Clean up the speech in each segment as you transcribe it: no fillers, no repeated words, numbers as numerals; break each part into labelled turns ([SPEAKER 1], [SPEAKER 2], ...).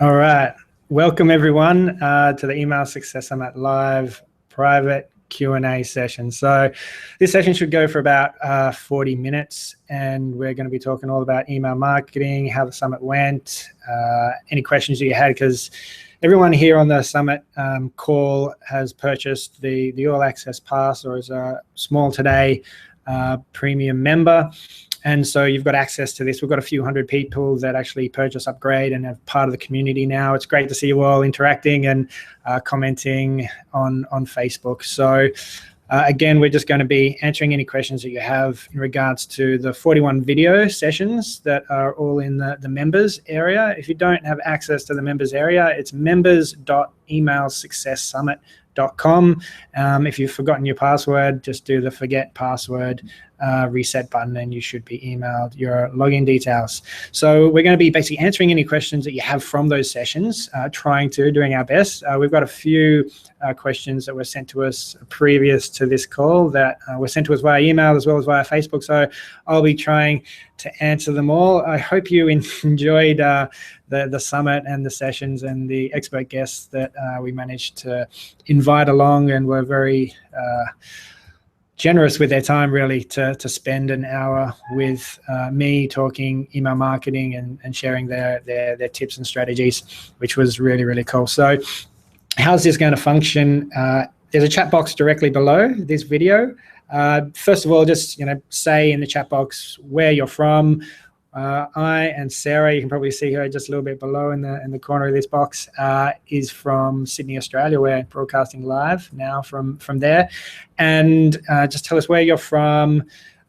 [SPEAKER 1] All right. Welcome everyone to the Email Success Summit live private Q&A session. So this session should go for about 40 minutes, and we're going to be talking all about email marketing, how the summit went, any questions that you had, because everyone here on the summit call has purchased the All Access Pass or is a Small Today premium member. And so you've got access to this. We've got a few hundred people that actually purchase Upgrade and are part of the community now. It's great to see you all interacting and commenting on Facebook. So again, we're just going to be answering any questions that you have in regards to the 41 video sessions that are all in the members area. If you don't have access to the members area, it's members.emailsuccesssummit.com. If you've forgotten your password, just do the forget password reset button and you should be emailed your login details. So we're going to be basically answering any questions that you have from those sessions, doing our best. We've got a few questions that were sent to us previous to this call that were sent to us via email as well as via Facebook. So I'll be trying to answer them all. I hope you enjoyed the summit and the sessions and the expert guests that we managed to invite along, and were very generous with their time really to spend an hour with me talking email marketing and sharing their tips and strategies, which was really, really cool. So how's this going to function? There's a chat box directly below this video. First of all, just say in the chat box where you're from. I and Sarah, you can probably see her just a little bit below in the corner of this box, is from Sydney, Australia. We're broadcasting live now from there. And just tell us where you're from.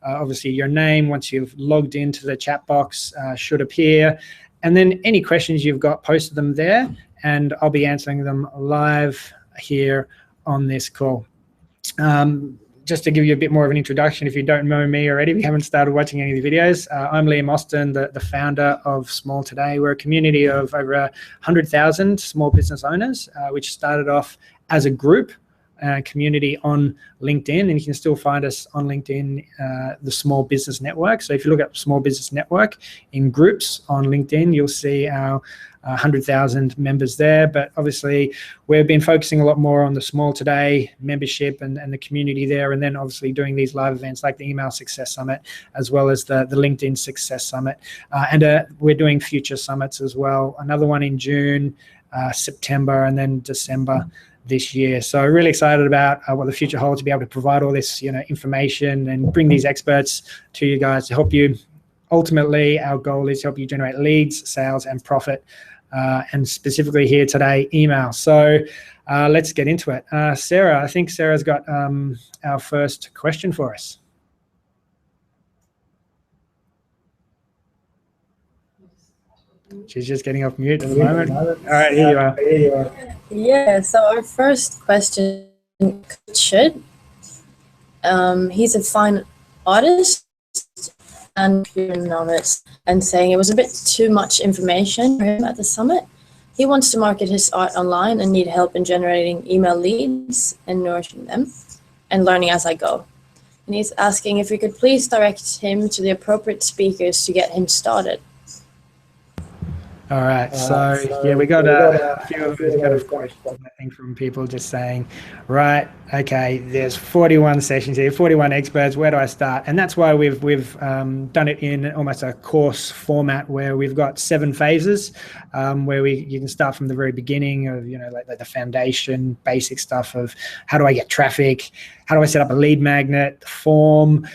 [SPEAKER 1] Obviously your name, once you've logged into the chat box, should appear. And then any questions you've got, post them there, and I'll be answering them live here on this call. Just to give you a bit more of an introduction, if you don't know me already, if you haven't started watching any of the videos, I'm Liam Austin, the founder of Small Today. We're a community of over 100,000 small business owners, which started off as a group community on LinkedIn, and you can still find us on LinkedIn, the Small Business Network. So if you look at Small Business Network in groups on LinkedIn, you'll see our 100,000 members there. But obviously we've been focusing a lot more on the Small Today membership and the community there, and then obviously doing these live events like the Email Success Summit, as well as the LinkedIn Success Summit, and we're doing future summits as well, another one in June, September, and then December this year. So really excited about what the future holds, to be able to provide all this information and bring these experts to you guys to help you. Ultimately, our goal is to help you generate leads, sales, and profit, and specifically here today, email. So let's get into it. Sarah, I think Sarah's got our first question for us. She's just getting off mute at the moment. All right, here you are.
[SPEAKER 2] Yeah, so our first question, Richard, he's a fine artist and novice, and saying it was a bit too much information for him at the summit. He wants to market his art online and need help in generating email leads and nourishing them and learning as I go. And he's asking if we could please direct him to the appropriate speakers to get him started.
[SPEAKER 1] All right, so yeah, we got a few of us questions, I think, from people just saying, right, okay, there's 41 sessions here, 41 experts, where do I start? And that's why we've done it in almost a course format, where we've got 7 phases, where you can start from the very beginning of, like the foundation, basic stuff of how do I get traffic, how do I set up a lead magnet, the form,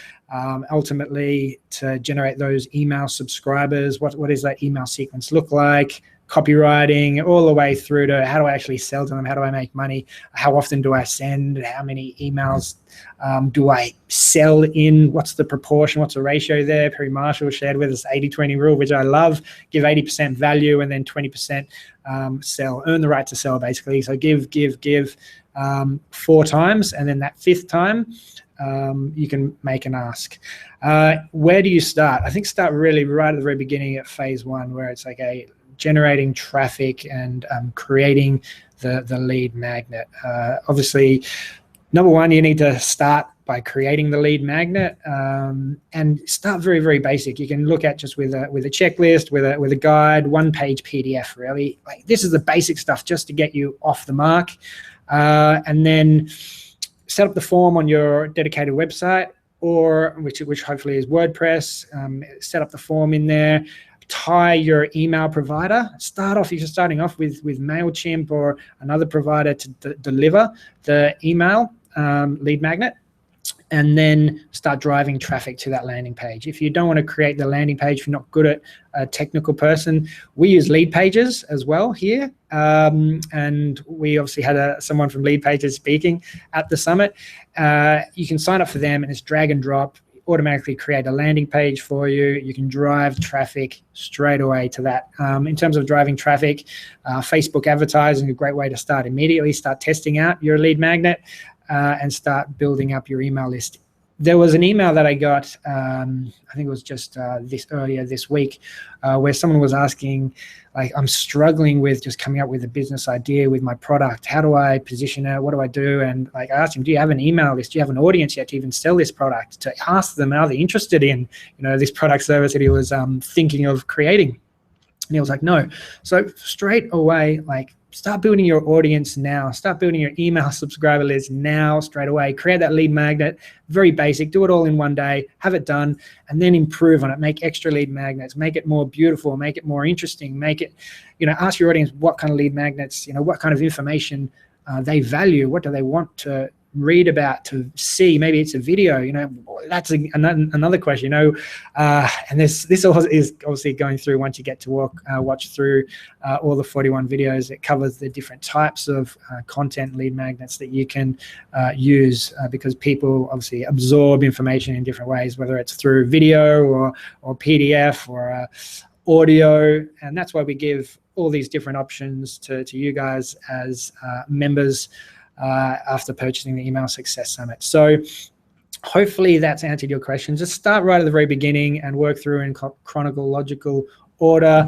[SPEAKER 1] ultimately to generate those email subscribers, what does that email sequence look like, copywriting, all the way through to how do I actually sell to them, how do I make money, how often do I send, how many emails do I sell in, what's the proportion, what's the ratio there. Perry Marshall shared with us 80-20 rule, which I love. Give 80% value and then 20% sell, earn the right to sell basically. So give 4 times, and then that 5th time you can make an ask. Where do you start? I think start really right at the very beginning at phase 1, where it's like generating traffic and creating the lead magnet. Obviously, number 1, you need to start by creating the lead magnet, and start very, very basic. You can look at just with a checklist, with a guide, 1-page PDF. Really, like this is the basic stuff just to get you off the mark, and then set up the form on your dedicated website, or which hopefully is WordPress. Set up the form in there. Tie your email provider. Start off, if you're starting off with MailChimp or another provider to deliver the email lead magnet, and then start driving traffic to that landing page. If you don't want to create the landing page, if you're not good at a technical person, we use Lead Pages as well here. And we obviously had someone from Lead Pages speaking at the summit. You can sign up for them, and it's drag and drop, automatically create a landing page for you. You can drive traffic straight away to that. In terms of driving traffic, Facebook advertising is a great way to start immediately. Start testing out your lead magnet and start building up your email list. There was an email that I got, I think it was just earlier this week, where someone was asking, like, I'm struggling with just coming up with a business idea with my product. How do I position it? What do I do? And like, I asked him, do you have an email list? Do you have an audience yet to even sell this product? To ask them, are they interested in, this product service that he was thinking of creating? And he was like, no. So straight away, like, start building your audience now. Start building your email subscriber list now, straight away. Create that lead magnet, very basic. Do it all in one day, have it done, and then improve on it. Make extra lead magnets, make it more beautiful, make it more interesting, make it, ask your audience what kind of lead magnets, what kind of information they value, what do they want to read about, to see. Maybe it's a video, that's another question, and this all is obviously going through, once you get to watch through all the 41 videos. It covers the different types of content lead magnets that you can use, because people obviously absorb information in different ways, whether it's through video or PDF or audio, and that's why we give all these different options to you guys as members after purchasing the Email Success Summit. So hopefully that's answered your question. Just start right at the very beginning and work through in chronological order.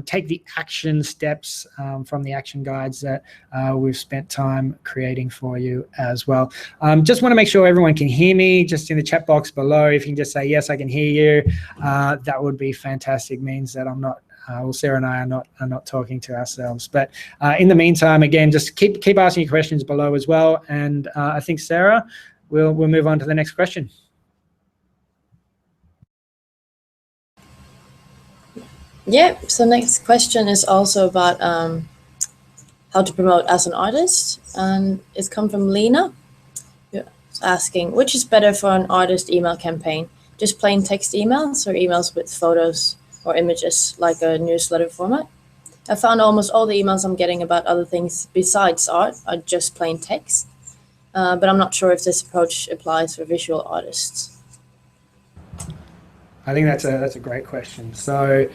[SPEAKER 1] Take the action steps from the action guides that we've spent time creating for you as well. Just want to make sure everyone can hear me. Just in the chat box below, if you can just say, yes, I can hear you, that would be fantastic. Means that I'm not Sarah and I are not talking to ourselves. But in the meantime, again, just keep asking your questions below as well. And I think, Sarah, we'll move on to the next question.
[SPEAKER 2] Yeah, so next question is also about how to promote as an artist. And it's come from Lena. It's asking, which is better for an artist email campaign? Just plain text emails or emails with photos or images, like a newsletter format? I found almost all the emails I'm getting about other things besides art are just plain text, but I'm not sure if this approach applies for visual artists.
[SPEAKER 1] I think that's a great question. So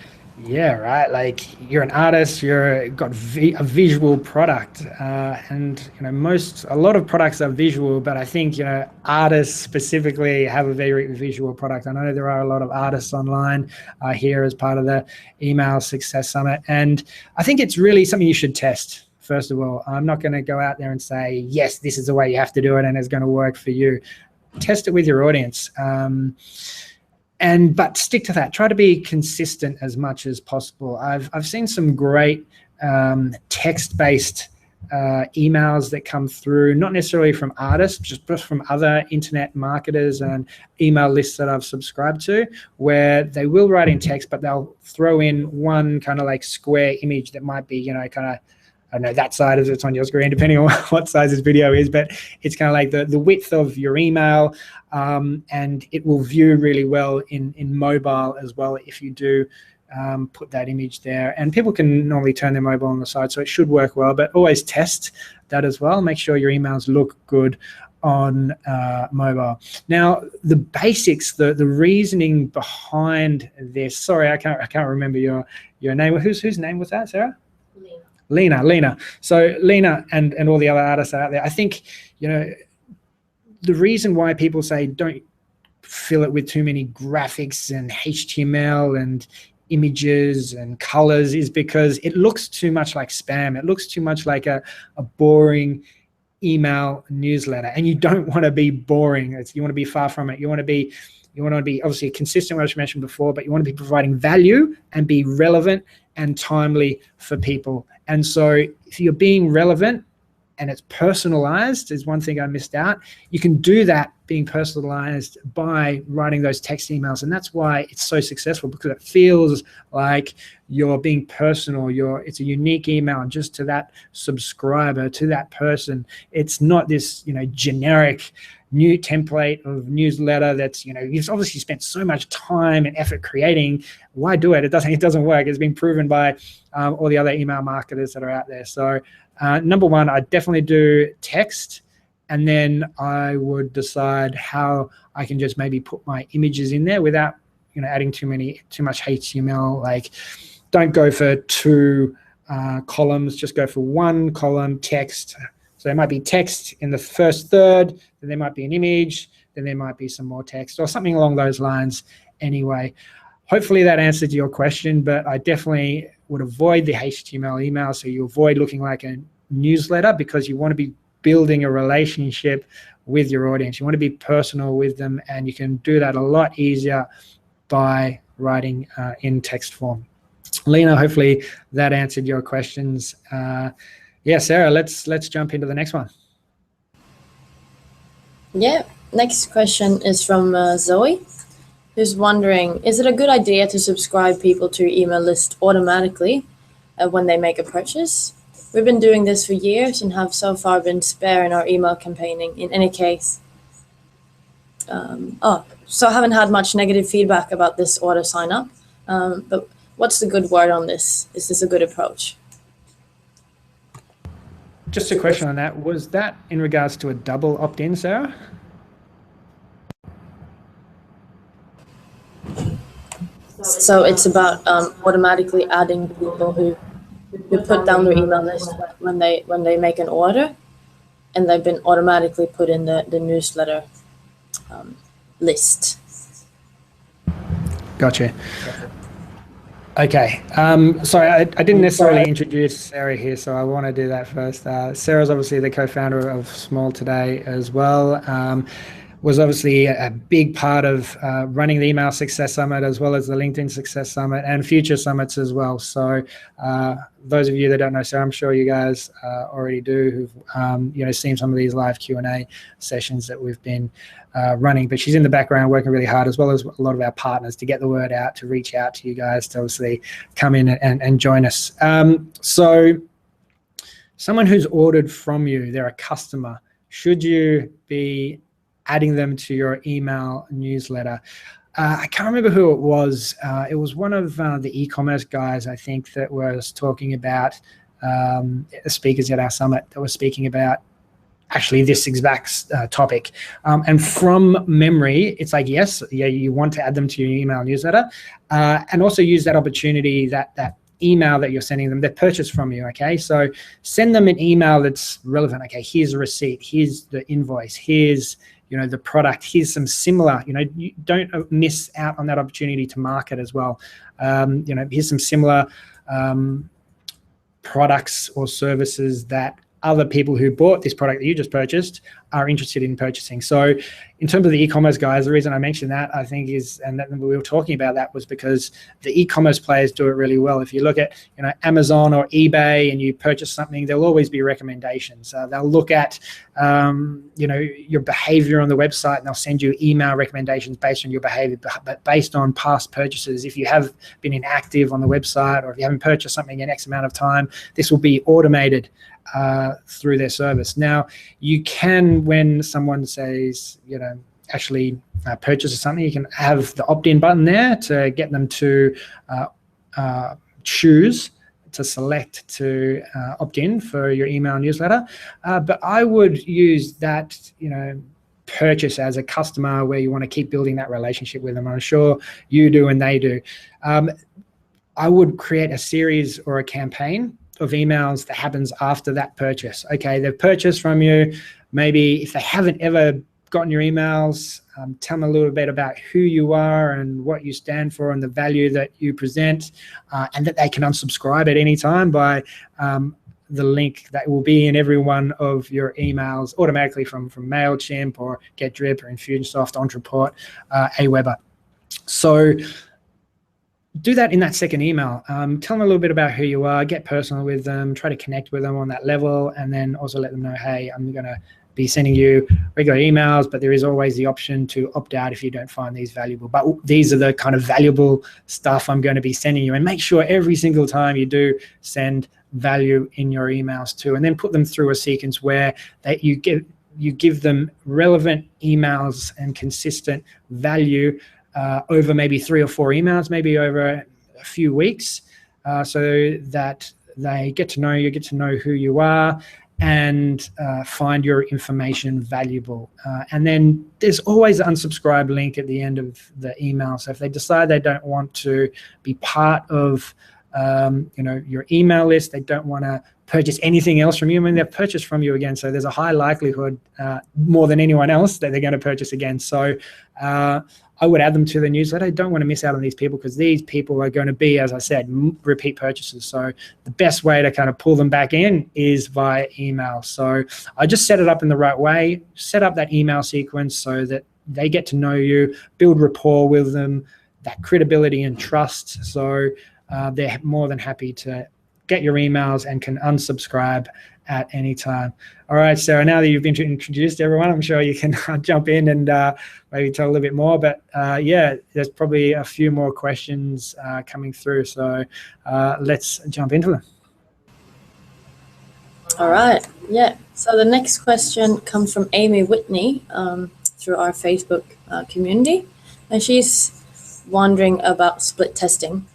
[SPEAKER 1] yeah, right, like, you're an artist, got a visual product, and a lot of products are visual, but I think artists specifically have a very visual product. I know there are a lot of artists online here as part of the Email Success Summit, and I think it's really something you should test. First of all, I'm not going to go out there and say, yes, this is the way you have to do it and it's going to work for you. Test it with your audience. But stick to that. Try to be consistent as much as possible. I've seen some great text-based emails that come through, not necessarily from artists, just from other internet marketers and email lists that I've subscribed to, where they will write in text, but they'll throw in one kind of like square image that might be, kind of, I don't know, that side as it's on your screen, depending on what size this video is, but it's kind of like the width of your email, and it will view really well in mobile as well if you do put that image there. And people can normally turn their mobile on the side, so it should work well, but always test that as well. Make sure your emails look good on mobile. Now, the basics, the reasoning behind this, sorry, I can't remember your name. Whose name was that, Sarah? Lena. So Lena and all the other artists out there, I think, the reason why people say don't fill it with too many graphics and HTML and images and colors is because it looks too much like spam. It looks too much like a boring email newsletter, and you don't want to be boring. You want to be far from it. You want to be obviously consistent, as I mentioned before, but you want to be providing value and be relevant and timely for people. And so if you're being relevant and it's personalized, is one thing I missed out. You can do that being personalized by writing those text emails. And that's why it's so successful, because it feels like you're being personal. It's a unique email just to that subscriber, to that person. It's not this, generic new template of newsletter that's, you've obviously spent so much time and effort creating. Why do it? It doesn't work. It's been proven by all the other email marketers that are out there. So number one, I definitely do text, and then I would decide how I can just maybe put my images in there without, adding too much HTML. Like, don't go for two columns, just go for one column text. So there might be text in the first third, then there might be an image, then there might be some more text or something along those lines anyway. Hopefully that answered your question, but I definitely would avoid the HTML email, so you avoid looking like a newsletter, because you want to be building a relationship with your audience. You want to be personal with them, and you can do that a lot easier by writing in text form. Lena, hopefully that answered your questions. Yeah, Sarah, let's jump into the next one.
[SPEAKER 2] Yeah, next question is from Zoe, who's wondering, is it a good idea to subscribe people to your email list automatically when they make a purchase? We've been doing this for years and have so far been spare in our email campaigning in any case. So I haven't had much negative feedback about this auto sign up, but what's the good word on this? Is this a good approach?
[SPEAKER 1] Just a question on that. Was that in regards to a double opt-in, Sarah?
[SPEAKER 2] So it's about automatically adding people who put down their email list when they make an order, and they've been automatically put in the newsletter list. Gotcha.
[SPEAKER 1] Okay. Sorry, I didn't necessarily introduce Sarah here, so I want to do that first. Sarah's obviously the co-founder of Small Today as well. Was obviously a big part of running the Email Success Summit, as well as the LinkedIn Success Summit and future summits as well. So those of you that don't know Sarah, I'm sure you guys already do, who've seen some of these live Q&A sessions that we've been running. But she's in the background working really hard, as well as a lot of our partners, to get the word out, to reach out to you guys, to obviously come in and join us. So someone who's ordered from you, they're a customer. Should you be adding them to your email newsletter? I can't remember who it was. It was one of the e-commerce guys, I think, that was talking about the speakers at our summit that was speaking about actually this exact topic. And from memory, it's like, yes, yeah, you want to add them to your email newsletter, and also use that opportunity, that email that you're sending them, they've purchased from you, okay? So send them an email that's relevant. Okay, here's a receipt, here's the invoice, here's the product, here's some similar, you don't miss out on that opportunity to market as well. Here's some similar products or services that other people who bought this product that you just purchased are interested in purchasing. So in terms of the e-commerce guys, the reason I mentioned that, I think, is, and that we were talking about that, was because the e-commerce players do it really well. If you look at Amazon or eBay and you purchase something, there'll always be recommendations. They'll look at your behavior on the website, and they'll send you email recommendations based on your behavior, but based on past purchases. If you have been inactive on the website, or if you haven't purchased something in X amount of time, this will be automated through their service. Now, you can, when someone says, actually purchases something, you can have the opt-in button there to get them to choose to select to opt in for your email newsletter. But I would use that, purchase as a customer where you want to keep building that relationship with them. I'm sure you do and they do. I would create a series or a campaign of emails that happens after that purchase. Okay, they've purchased from you. Maybe if they haven't ever gotten your emails, tell them a little bit about who you are and what you stand for and the value that you present, and that they can unsubscribe at any time by the link that will be in every one of your emails automatically from MailChimp or GetDrip or Infusionsoft, Ontraport, Aweber. So do that in that second email. Tell them a little bit about who you are, get personal with them, try to connect with them on that level, and then also let them know, hey, I'm going to be sending you regular emails, but there is always the option to opt out if you don't find these valuable. But these are the kind of valuable stuff I'm going to be sending you. And make sure every single time you do send value in your emails too, and then put them through a sequence where that you give them relevant emails and consistent value over maybe 3 or 4 emails, maybe over a few weeks, so that they get to know you, get to know who you are, and find your information valuable. And then there's always an unsubscribe link at the end of the email. So if they decide they don't want to be part of your email list, they don't want to purchase anything else from you, I mean, they've purchased from you again, so there's a high likelihood, more than anyone else, that they're going to purchase again. So I would add them to the newsletter. I don't want to miss out on these people, because these people are going to be, as I said, repeat purchases. So the best way to kind of pull them back in is via email. So I just set it up in the right way, set up that email sequence so that they get to know you, build rapport with them, that credibility and trust. So they're more than happy to get your emails and can unsubscribe at any time. All right, Sarah, now that you've been introduced everyone, I'm sure you can jump in and maybe tell a little bit more. But yeah, there's probably a few more questions coming through. So let's jump into them.
[SPEAKER 2] All right, yeah. So the next question comes from Amy Whitney through our Facebook community. And she's wondering about split testing.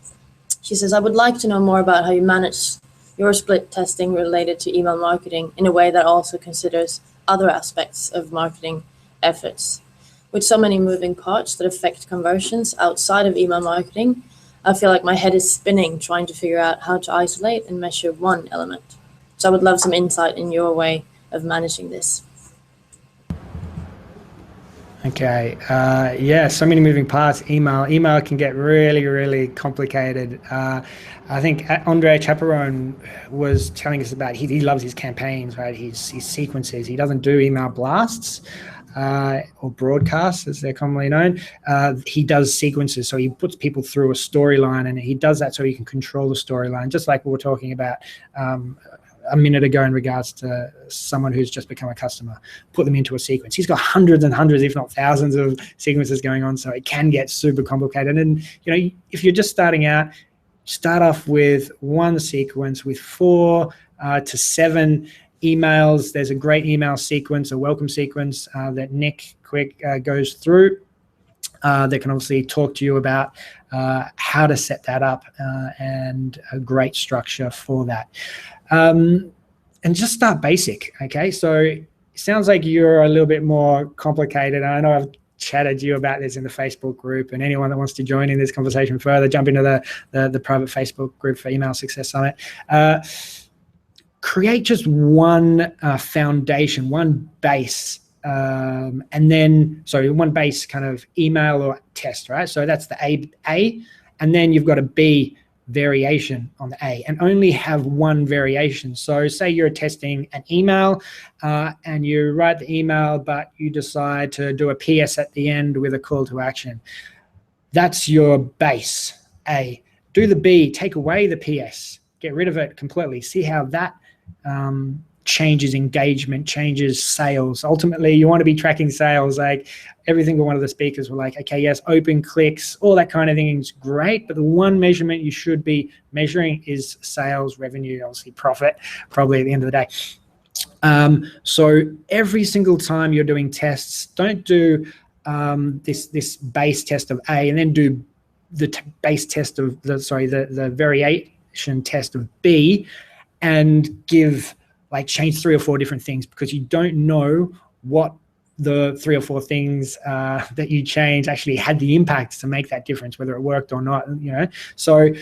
[SPEAKER 2] She says, I would like to know more about how you manage your split testing related to email marketing in a way that also considers other aspects of marketing efforts. With so many moving parts that affect conversions outside of email marketing, I feel like my head is spinning trying to figure out how to isolate and measure one element. So I would love some insight in your way of managing this.
[SPEAKER 1] Okay, yeah, so many moving parts. Email can get really, really complicated. I think Andre Chaperone was telling us about, he loves his campaigns, right? His sequences. He doesn't do email blasts or broadcasts, as they're commonly known. He does sequences, so he puts people through a storyline, and he does that so he can control the storyline, just like we were talking about a minute ago in regards to someone who's just become a customer. Put them into a sequence. He's got hundreds and hundreds, if not thousands, of sequences going on, so it can get super complicated. And if you're just starting out, start off with one sequence with 4 to 7 emails. There's a great email sequence, a welcome sequence that Nick Quick goes through. They can obviously talk to you about how to set that up and a great structure for that. And just start basic, okay? So it sounds like you're a little bit more complicated. I know I've chatted to you about this in the Facebook group, and anyone that wants to join in this conversation further, jump into the private Facebook group for Email Success Summit. Create just one foundation, one base, and then, one base kind of email or test, right? So that's the A, and then you've got a B variation on the A, and only have one variation. So say you're testing an email and you write the email, but you decide to do a PS at the end with a call to action. That's your base A. Do the B, take away the PS, get rid of it completely. See how that changes engagement, changes sales. Ultimately, you want to be tracking sales. Like every single one of the speakers were like, okay, yes, open clicks, all that kind of thing is great, but the one measurement you should be measuring is sales, revenue, obviously profit, probably at the end of the day. So every single time you're doing tests, don't do this base test of A and then do the base test of the variation test of B, and change 3 or 4 different things, because you don't know what the 3 or 4 things that you change actually had the impact to make that difference, whether it worked or not, So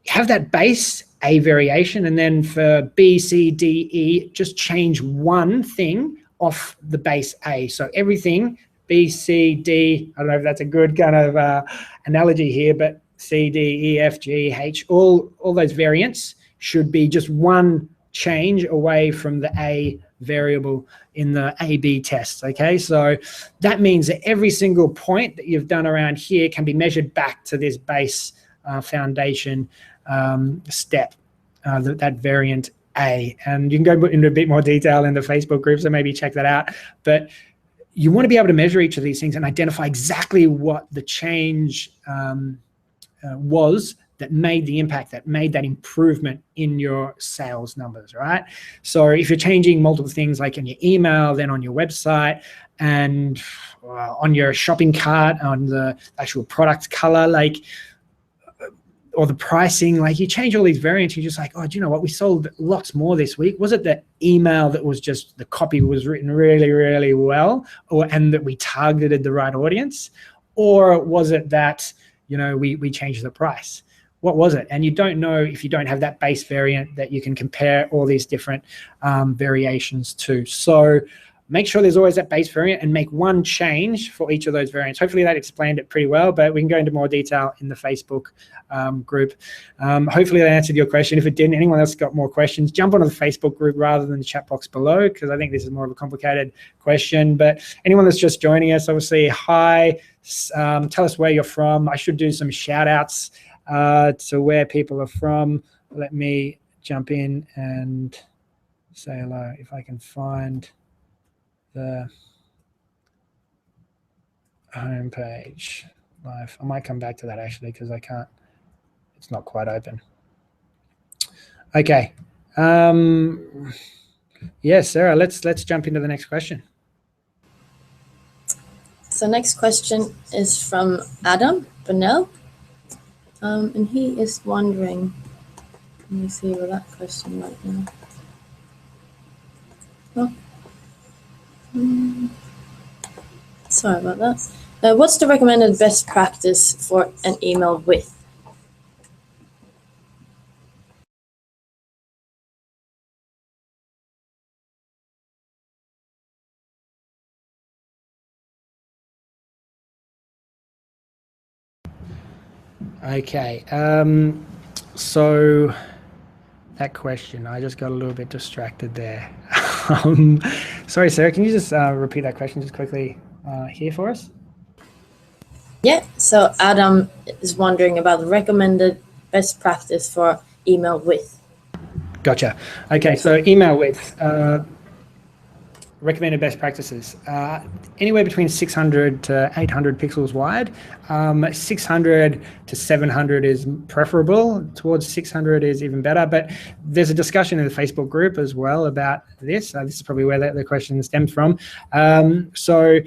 [SPEAKER 1] have that base A variation, and then for B, C, D, E, just change one thing off the base A. So everything, B, C, D, I don't know if that's a good kind of analogy here, but C, D, E, F, G, H, all those variants should be just one change away from the A variable in the A/B test. Okay, so that means that every single point that you've done around here can be measured back to this base foundation step, that variant A. And you can go into a bit more detail in the Facebook group, so maybe check that out. But you want to be able to measure each of these things and identify exactly what the change was that made the impact, that made that improvement in your sales numbers, right? So if you're changing multiple things like in your email, then on your website, and on your shopping cart, on the actual product color, like, or the pricing, like you change all these variants, you're just like, oh, do you know what? We sold lots more this week. Was it the email that was just, the copy was written really, really well, and that we targeted the right audience? Or was it that, you know, we changed the price? What was it? And you don't know if you don't have that base variant that you can compare all these different variations to. So make sure there's always that base variant and make one change for each of those variants. Hopefully that explained it pretty well, but we can go into more detail in the Facebook group. Hopefully that answered your question. If it didn't, anyone else got more questions, jump onto the Facebook group rather than the chat box below, because I think this is more of a complicated question. But anyone that's just joining us, obviously, hi, tell us where you're from. I should do some shout outs to where people are from. Let me jump in and say hello if I can find the homepage live. I might come back to that actually, because I can't, it's not quite open. Okay. Yeah, Sarah, let's jump into the next question.
[SPEAKER 2] So next question is from Adam Bonnell. And he is wondering, let me see where that question right now. Oh. Sorry about that. What's the recommended best practice for an email width?
[SPEAKER 1] Okay, so that question, I just got a little bit distracted there. Sorry, Sarah, can you just repeat that question just quickly here for us?
[SPEAKER 2] Yeah, so Adam is wondering about the recommended best practice for email width.
[SPEAKER 1] Gotcha. Okay, so email width. Recommended best practices, anywhere between 600 to 800 pixels wide. 600 to 700 is preferable. Towards 600 is even better, but there's a discussion in the Facebook group as well about this. This is probably where the question stems from. So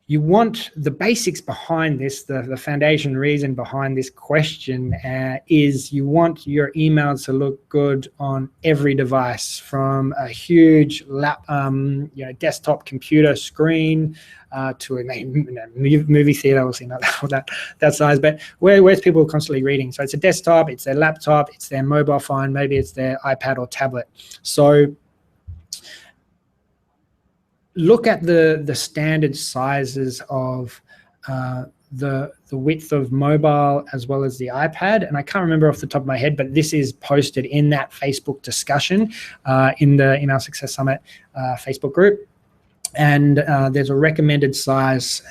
[SPEAKER 1] you want the basics behind this, the foundation reason behind this question is you want your emails to look good on every device, from a huge desktop computer screen to a movie theater, obviously not that size, but where's people constantly reading? So it's a desktop, it's their laptop, it's their mobile phone, maybe it's their iPad or tablet. So look at the standard sizes of the width of mobile as well as the iPad. And I can't remember off the top of my head, but this is posted in that Facebook discussion in the Email Success Summit Facebook group. And there's a recommended size.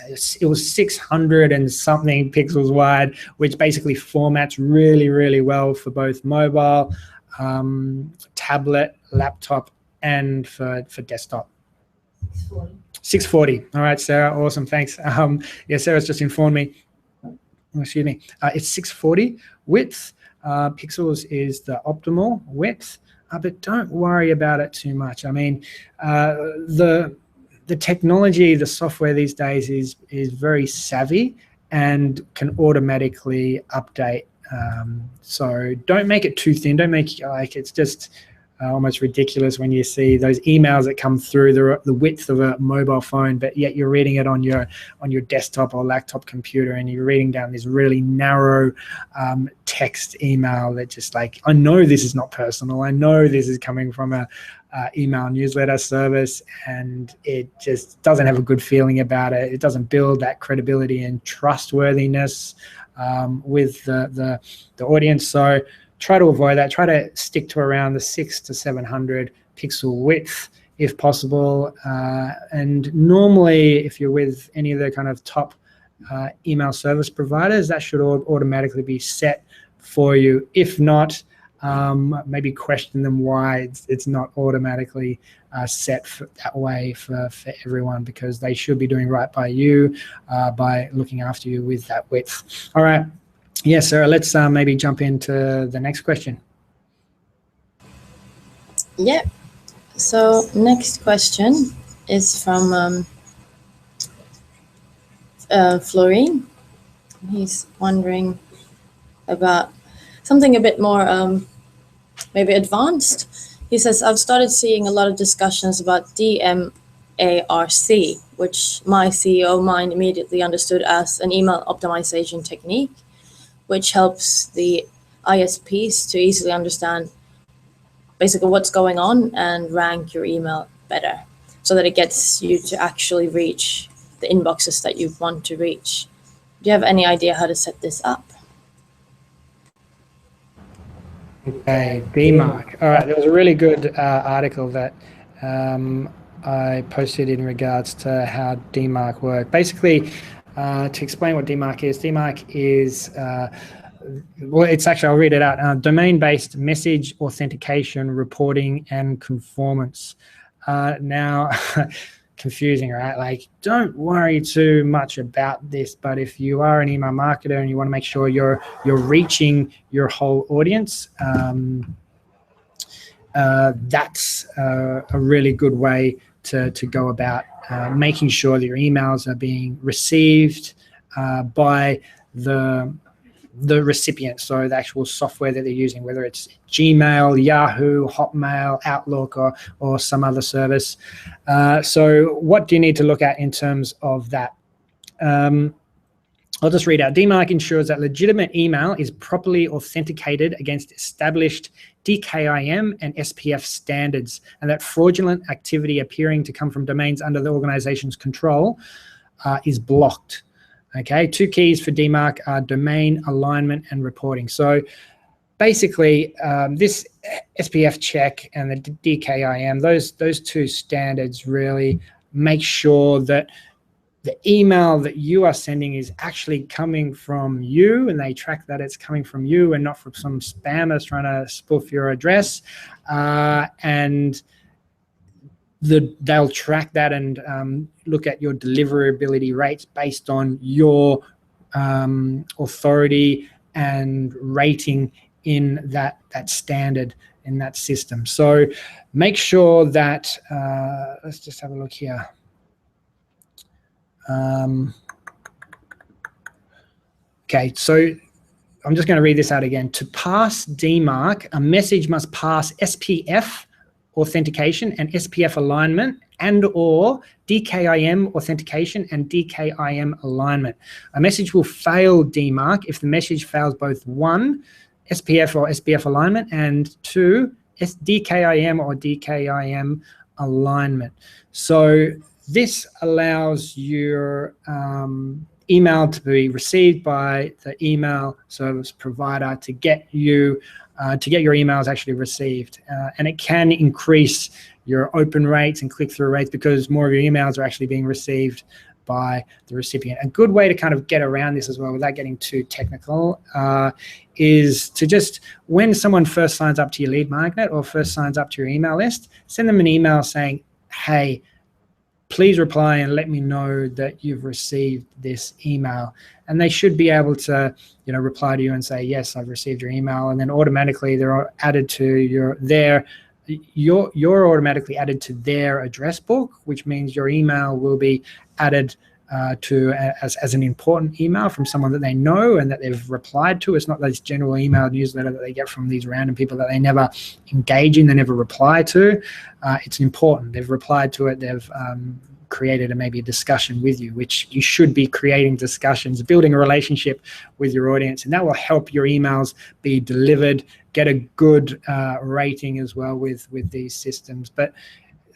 [SPEAKER 1] It was 600 and something pixels wide, which basically formats really, really well for both mobile, tablet, laptop, and for desktop. 640. All right, Sarah. Awesome. Thanks. Yeah, Sarah's just informed me. Excuse me. It's 640 width. Pixels is the optimal width, but don't worry about it too much. I mean, the technology, the software these days is very savvy and can automatically update. So don't make it too thin. Don't make like it's just almost ridiculous when you see those emails that come through the width of a mobile phone, but yet you're reading it on your desktop or laptop computer, and you're reading down this really narrow text email that just like, I know this is not personal. I know this is coming from a email newsletter service, and it just doesn't have a good feeling about it. It doesn't build that credibility and trustworthiness with the audience. So try to avoid that. Try to stick to around the 600 to 700 pixel width if possible. And normally, if you're with any of the kind of top email service providers, that should automatically be set for you. If not, maybe question them why it's not automatically set that way for everyone, because they should be doing right by you by looking after you with that width. All right. Yeah, Sarah, let's maybe jump into the next question.
[SPEAKER 2] Yeah. So next question is from Florine. He's wondering about something a bit more maybe advanced. He says, I've started seeing a lot of discussions about DMARC, which my CEO mind immediately understood as an email optimization technique, which helps the ISPs to easily understand basically what's going on and rank your email better so that it gets you to actually reach the inboxes that you want to reach. Do you have any idea how to set this up?
[SPEAKER 1] Okay, DMARC. All right, there was a really good article that I posted in regards to how DMARC works. Basically, to explain what DMARC is, well, it's actually, I'll read it out. Domain-based message authentication, reporting, and conformance. Now, confusing, right? Like, don't worry too much about this, but if you are an email marketer and you want to make sure you're reaching your whole audience, that's a really good way to go about making sure that your emails are being received by the recipient, so the actual software that they're using, whether it's Gmail, Yahoo, Hotmail, Outlook, or some other service. So what do you need to look at in terms of that? I'll just read out. DMARC ensures that legitimate email is properly authenticated against established DKIM and SPF standards, and that fraudulent activity appearing to come from domains under the organization's control is blocked. Okay, 2 keys for DMARC are domain, alignment, and reporting. So basically, this SPF check and the DKIM, those 2 standards really make sure that the email that you are sending is actually coming from you, and they track that it's coming from you and not from some spammers trying to spoof your address. And they'll track that and look at your deliverability rates based on your authority and rating in that standard, in that system. So make sure that, let's just have a look here. Okay, so I'm just going to read this out again. To pass DMARC, a message must pass SPF authentication and SPF alignment and or DKIM authentication and DKIM alignment. A message will fail DMARC if the message fails both 1, SPF or SPF alignment, and 2, DKIM or DKIM alignment. So this allows your email to be received by the email service provider to get you your emails actually received, and it can increase your open rates and click-through rates because more of your emails are actually being received by the recipient. A good way to kind of get around this as well without getting too technical is to just, when someone first signs up to your lead magnet or first signs up to your email list, send them an email saying, hey, please reply and let me know that you've received this email. And they should be able to, reply to you and say, yes, I've received your email. And then automatically they're added to you're automatically added to their address book, which means your email will be added as an important email from someone that they know and that they've replied to. It's not this general email newsletter that they get from these random people that they never engage in, they never reply to. It's important. They've replied to it. They've created maybe a discussion with you, which you should be creating discussions, building a relationship with your audience, and that will help your emails be delivered, get a good rating as well with these systems. But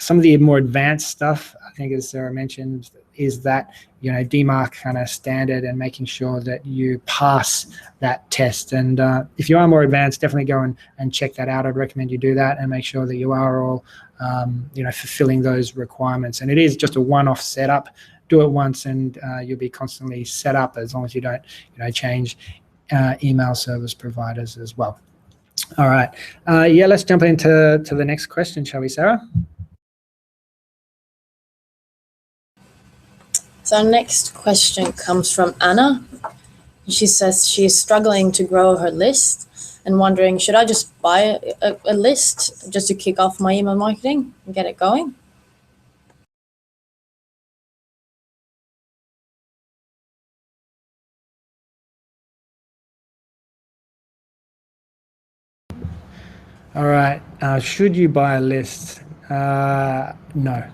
[SPEAKER 1] some of the more advanced stuff, I think, as Sarah mentioned, is that, DMARC kind of standard and making sure that you pass that test. And if you are more advanced, definitely go and check that out. I'd recommend you do that and make sure that you are all, fulfilling those requirements. And it is just a one-off setup. Do it once and you'll be constantly set up, as long as you don't, change email service providers as well. All right. Let's jump into the next question, shall we, Sarah?
[SPEAKER 2] So our next question comes from Anna. She says she's struggling to grow her list and wondering, should I just buy a list just to kick off my email marketing and get it going?
[SPEAKER 1] All right. Should you buy a list? No.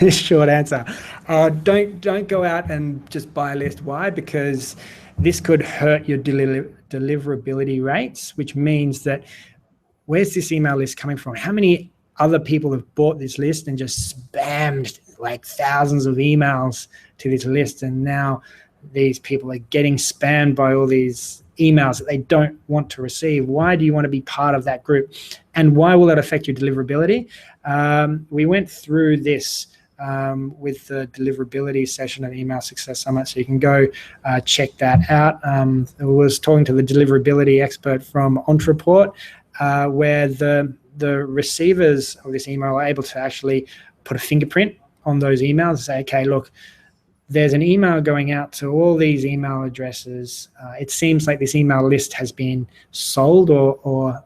[SPEAKER 1] Short answer. Don't go out and just buy a list. Why? Because this could hurt your deliverability rates, which means that where's this email list coming from? How many other people have bought this list and just spammed like thousands of emails to this list, and now these people are getting spammed by all these emails that they don't want to receive? Why do you want to be part of that group? And why will that affect your deliverability? We went through this with the deliverability session of Email Success Summit, so you can go check that out. I was talking to the deliverability expert from Ontraport, where the receivers of this email are able to actually put a fingerprint on those emails and say, okay, look, there's an email going out to all these email addresses. It seems like this email list has been sold or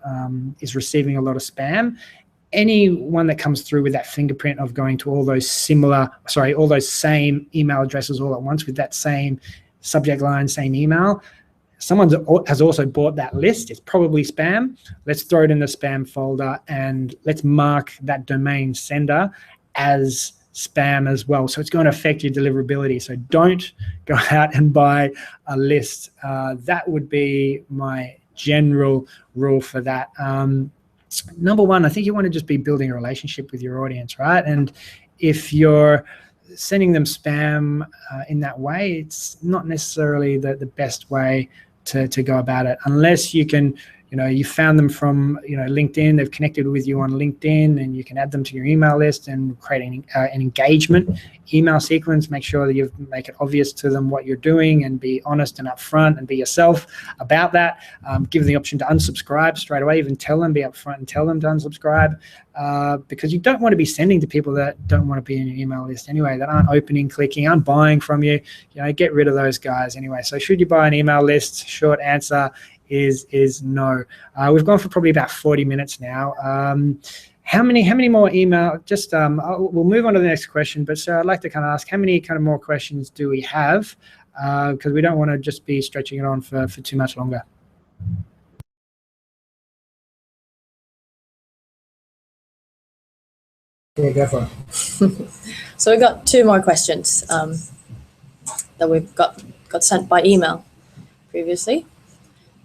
[SPEAKER 1] is receiving a lot of spam. Anyone that comes through with that fingerprint of going to all those same email addresses all at once with that same subject line, same email, someone has also bought that list. It's probably spam. Let's throw it in the spam folder and let's mark that domain sender as spam as well. So it's going to affect your deliverability. So don't go out and buy a list. That would be my general rule for that. Number one, I think you want to just be building a relationship with your audience, right? And if you're sending them spam in that way, it's not necessarily the best way to go about it, unless you can, you found them from, LinkedIn, they've connected with you on LinkedIn, and you can add them to your email list and create an engagement email sequence. Make sure that you make it obvious to them what you're doing and be honest and upfront and be yourself about that. Give them the option to unsubscribe straight away, even be upfront and tell them to unsubscribe, because you don't want to be sending to people that don't want to be in your email list anyway, that aren't opening, clicking, aren't buying from you. Get rid of those guys anyway. So should you buy an email list? Short answer is no. We've gone for probably about 40 minutes now. How many more email? Just we'll move on to the next question. But Sarah, I'd like to kind of ask, how many kind of more questions do we have? Because we don't want to just be stretching it on for too much longer. Yeah, go for it.
[SPEAKER 2] So we got 2 more questions that we've got sent by email previously.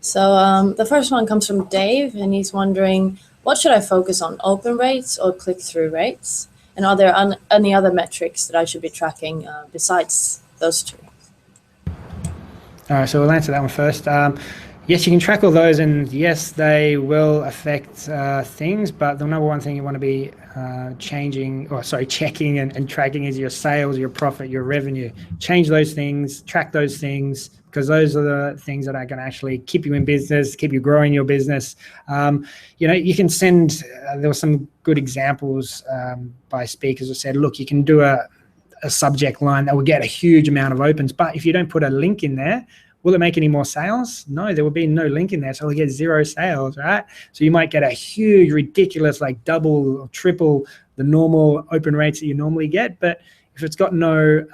[SPEAKER 2] So the first one comes from Dave, and he's wondering, what should I focus on, open rates or click-through rates? And are there any other metrics that I should be tracking besides those 2?
[SPEAKER 1] All right, so we'll answer that one first. Yes, you can track all those, and yes, they will affect things, but the number one thing you want to be checking and tracking is your sales, your profit, your revenue. Change those things, track those things, because those are the things that are going to actually keep you in business, keep you growing your business. You can send, there were some good examples by speakers who said, look, you can do a subject line that will get a huge amount of opens, but if you don't put a link in there, will it make any more sales? No, there will be no link in there, so you'll get 0 sales, right? So you might get a huge, ridiculous, like double or triple the normal open rates that you normally get, but if it's got no,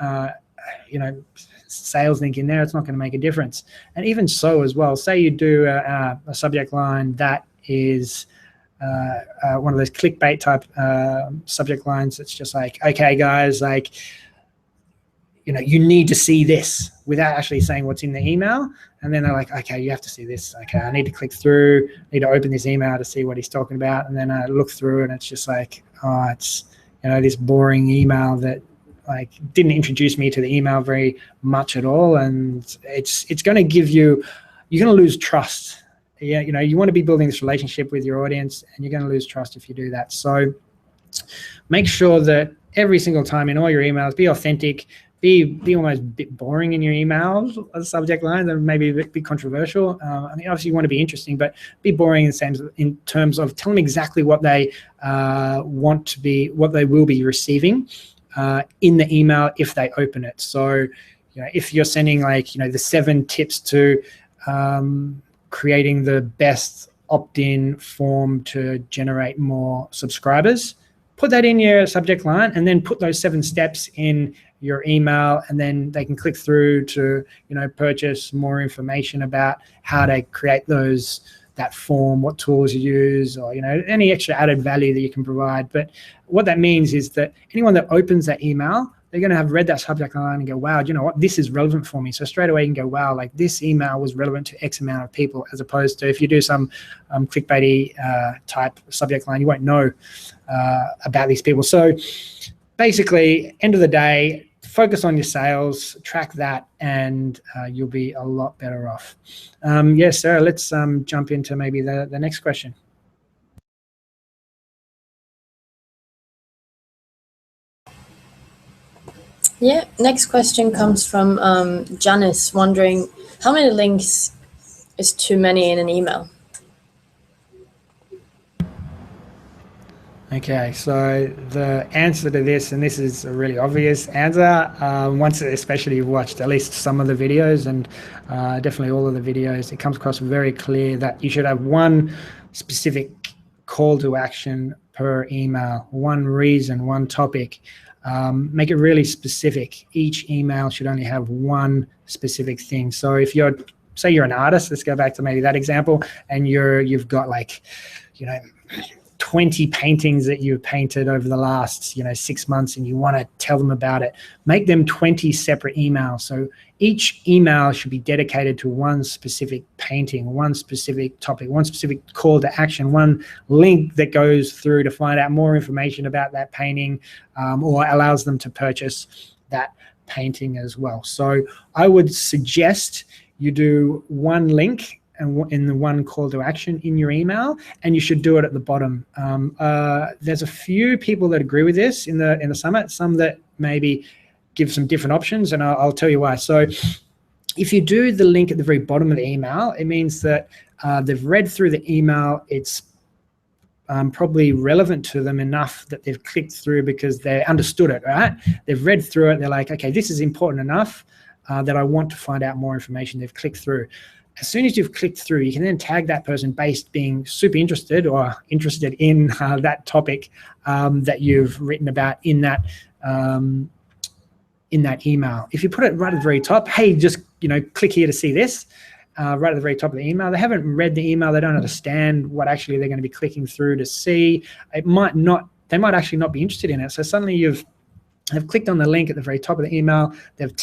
[SPEAKER 1] sales link in there, it's not going to make a difference. And even so as well, say you do a subject line that is one of those clickbait type subject lines. It's just like, okay, guys, like, you need to see this, without actually saying what's in the email. And then they're like, okay, you have to see this. Okay, I need to click through, need to open this email to see what he's talking about. And then I look through and it's just like, oh, it's this boring email that like didn't introduce me to the email very much at all, and it's going to give you're going to lose trust. Yeah, you want to be building this relationship with your audience, and you're going to lose trust if you do that. So make sure that every single time in all your emails, be authentic, be almost a bit boring in your emails, subject lines that maybe a bit controversial. I mean, obviously you want to be interesting, but be boring in terms of tell them exactly what they want to be, what they will be receiving in the email if they open it. So, if you're sending like, the 7 tips to creating the best opt-in form to generate more subscribers, put that in your subject line, and then put those 7 steps in your email, and then they can click through to purchase more information about how to create that form, what tools you use, or any extra added value that you can provide. But what that means is that anyone that opens that email, they're going to have read that subject line and go, wow, you know what, this is relevant for me. So straight away you can go, wow, like this email was relevant to X amount of people, as opposed to if you do some clickbaity type subject line, you won't know about these people. So basically, end of the day, focus on your sales, track that, and you'll be a lot better off. Yes, Sarah, let's jump into maybe the next question.
[SPEAKER 2] Yeah, next question comes from Janice, wondering how many links is too many in an email?
[SPEAKER 1] Okay, so the answer to this, and this is a really obvious answer, once especially you've watched at least some of the videos, and definitely all of the videos, it comes across very clear that you should have one specific call to action per email, one reason, one topic. Make it really specific. Each email should only have one specific thing. So if say you're an artist, let's go back to maybe that example, and you've got like, 20 paintings that you've painted over the last 6 months, and you want to tell them about it, make them 20 separate emails. So each email should be dedicated to one specific painting, one specific topic, one specific call to action, one link that goes through to find out more information about that painting, or allows them to purchase that painting as well. So I would suggest you do one link and in the one call to action in your email, and you should do it at the bottom. There's a few people that agree with this in the summit, some that maybe give some different options, and I'll tell you why. So if you do the link at the very bottom of the email, it means that they've read through the email, it's probably relevant to them enough that they've clicked through because they understood it, right? They've read through it, they're like, okay, this is important enough that I want to find out more information. They've clicked through. As soon as you've clicked through, you can then tag that person based being super interested or interested in that topic that you've written about in that email. If you put it right at the very top, hey, just click here to see this, right at the very top of the email. They haven't read the email. They don't understand what actually they're going to be clicking through to see. They might actually not be interested in it. So suddenly have clicked on the link at the very top of the email. You've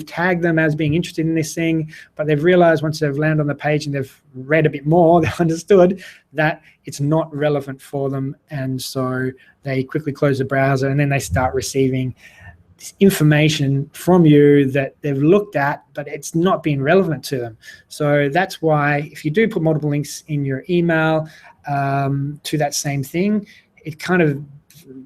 [SPEAKER 1] tagged them as being interested in this thing, but they've realized once they've landed on the page and they've read a bit more, they've understood that it's not relevant for them, and so they quickly close the browser, and then they start receiving this information from you that they've looked at, but it's not been relevant to them. So that's why if you do put multiple links in your email to that same thing, it kind of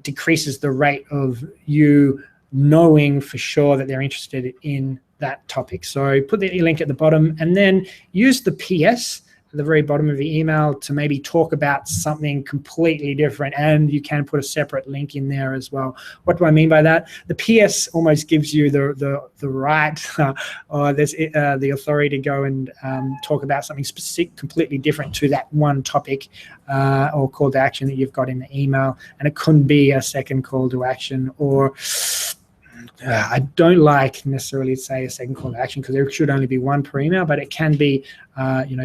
[SPEAKER 1] decreases the rate of you knowing for sure that they're interested in that topic. So put the link at the bottom, and then use the PS at the very bottom of the email to maybe talk about something completely different, and you can put a separate link in there as well. What do I mean by that? The PS almost gives you the right or there's the authority to go and talk about something specific, completely different to that one topic or call to action that you've got in the email, and it couldn't be a second call to action, or I don't like necessarily to say a second call to action because there should only be one per email, but it can be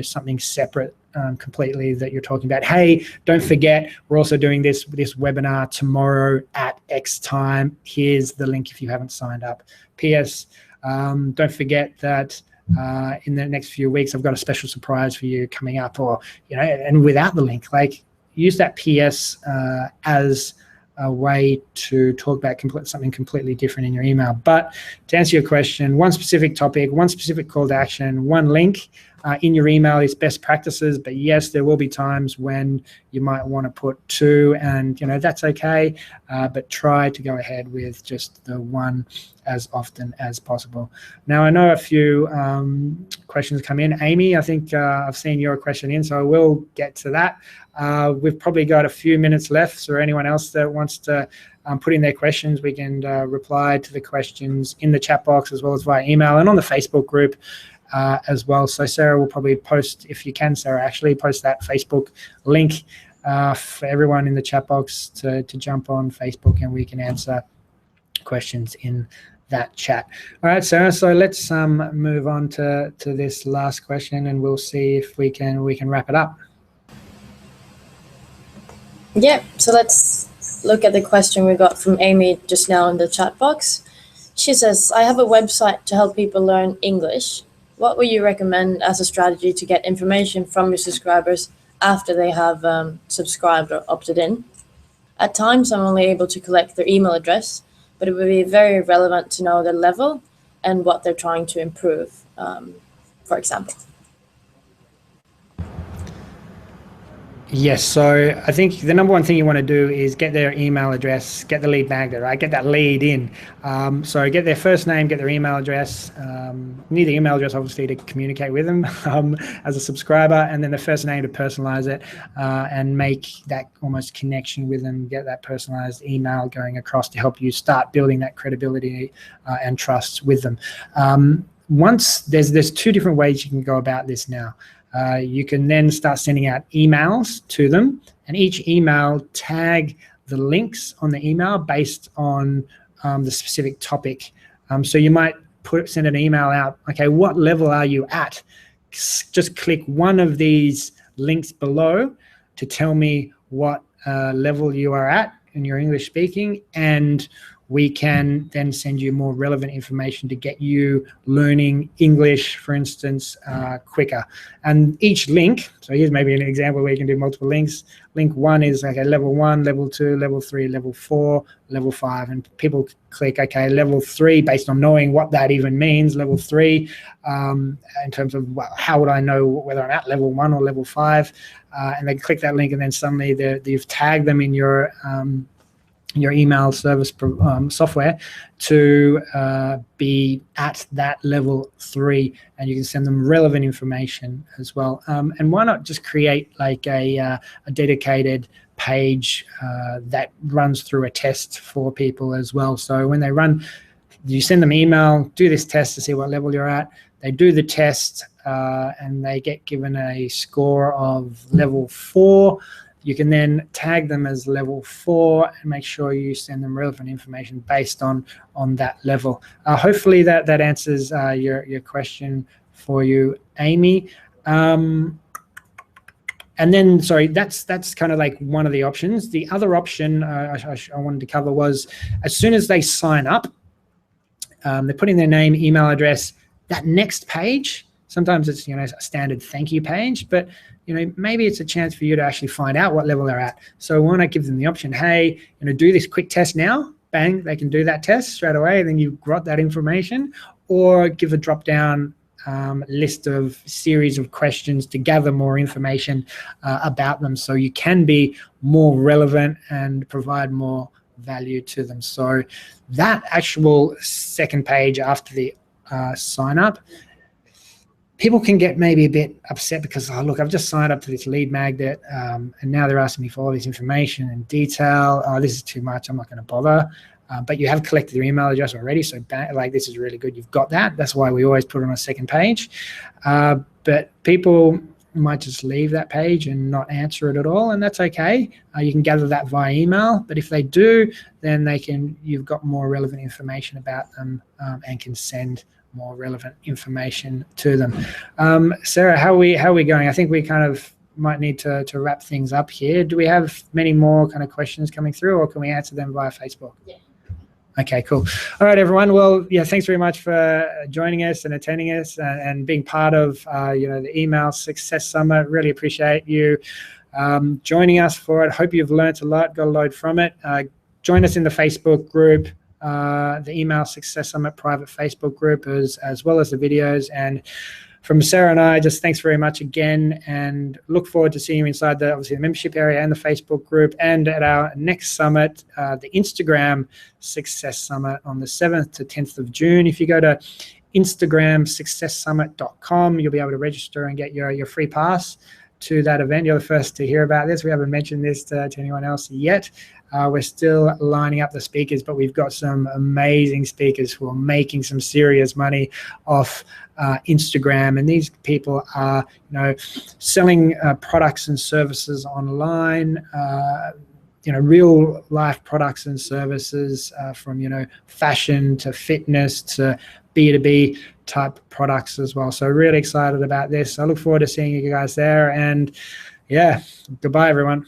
[SPEAKER 1] something separate completely that you're talking about. Hey, don't forget, we're also doing this webinar tomorrow at X time. Here's the link if you haven't signed up. PS, don't forget that in the next few weeks I've got a special surprise for you coming up, or and without the link, like use that PS as a way to talk about something completely different in your email. But to answer your question, one specific topic, one specific call to action, one link in your email is best practices. But yes, there will be times when you might want to put two, and that's okay. But try to go ahead with just the one as often as possible. Now, I know a few questions come in. Amy, I think I've seen your question in, so I will get to that. We've probably got a few minutes left, so anyone else that wants to put in their questions, we can reply to the questions in the chat box as well as via email and on the Facebook group as well. So Sarah will probably post, if you can, Sarah, actually post that Facebook link for everyone in the chat box to jump on Facebook, and we can answer questions in that chat. All right, Sarah, so let's move on to this last question, and we'll see if we can wrap it up.
[SPEAKER 2] Yeah, so let's look at the question we got from Amy just now in the chat box. She says, I have a website to help people learn English. What would you recommend as a strategy to get information from your subscribers after they have subscribed or opted in? At times, I'm only able to collect their email address, but it would be very relevant to know their level and what they're trying to improve, for example.
[SPEAKER 1] Yes, so I think the number one thing you want to do is get their email address, get the lead magnet, right? Get that lead in. So get their first name, get their email address. You need the email address, obviously, to communicate with them as a subscriber, and then the first name to personalize it and make that almost connection with them, get that personalized email going across to help you start building that credibility and trust with them. Once there's two different ways you can go about this now. You can then start sending out emails to them, and each email tag the links on the email based on the specific topic. So you might send an email out, okay, what level are you at? Just click one of these links below to tell me what level you are at in your English speaking, and we can then send you more relevant information to get you learning English, for instance, quicker. And each link, so here's maybe an example where you can do multiple links. Link 1 is okay, level 1, level 2, level 3, level 4, level 5. And people click, okay, level 3, based on knowing what that even means, level 3, in terms of how would I know whether I'm at level 1 or level 5? And they click that link, and then suddenly you've tagged them in your email service software to be at that level 3, and you can send them relevant information as well. And why not just create like a dedicated page that runs through a test for people as well. So when they run, you send them email, do this test to see what level you're at. They do the test and they get given a score of level 4. You can then tag them as level 4 and make sure you send them relevant information based on that level. Hopefully that answers your question for you, Amy. And then, sorry, that's kind of like one of the options. The other option I wanted to cover was, as soon as they sign up, they put in their name, email address. That next page, sometimes it's a standard thank you page, but maybe it's a chance for you to actually find out what level they're at. So why not give them the option, hey, do this quick test now. Bang, they can do that test straight away, and then you've got that information. Or give a drop-down list of series of questions to gather more information about them, so you can be more relevant and provide more value to them. So that actual second page after the sign up, people can get maybe a bit upset because, oh, look, I've just signed up to this lead magnet and now they're asking me for all this information and detail. Oh, this is too much. I'm not going to bother. But you have collected their email address already, so like this is really good. You've got that. That's why we always put it on a second page. But people might just leave that page and not answer it at all, and that's okay. You can gather that via email, but if they do, then you've got more relevant information about them and can send more relevant information to them. Sarah, how are we going? I think we kind of might need to wrap things up here. Do we have many more kind of questions coming through, or can we answer them via Facebook? Yeah. Okay, cool. All right, everyone. Well, yeah, thanks very much for joining us and attending us and being part of the Email Success Summit. Really appreciate you joining us for it. Hope you've learned a lot, got a load from it. join us in the Facebook group, the Email Success Summit private Facebook group, as well as the videos. And from Sarah and I, just thanks very much again, and look forward to seeing you inside obviously the membership area and the Facebook group, and at our next summit, the Instagram Success Summit on the 7th to 10th of June. If you go to instagramsuccesssummit.com, you'll be able to register and get your free pass to that event. You're the first to hear about this. We haven't mentioned this to anyone else yet. We're still lining up the speakers, but we've got some amazing speakers who are making some serious money off Instagram, and these people are, selling products and services online. Real life products and services, from fashion to fitness to B2B type products as well. So really excited about this. I look forward to seeing you guys there, and yeah, goodbye everyone.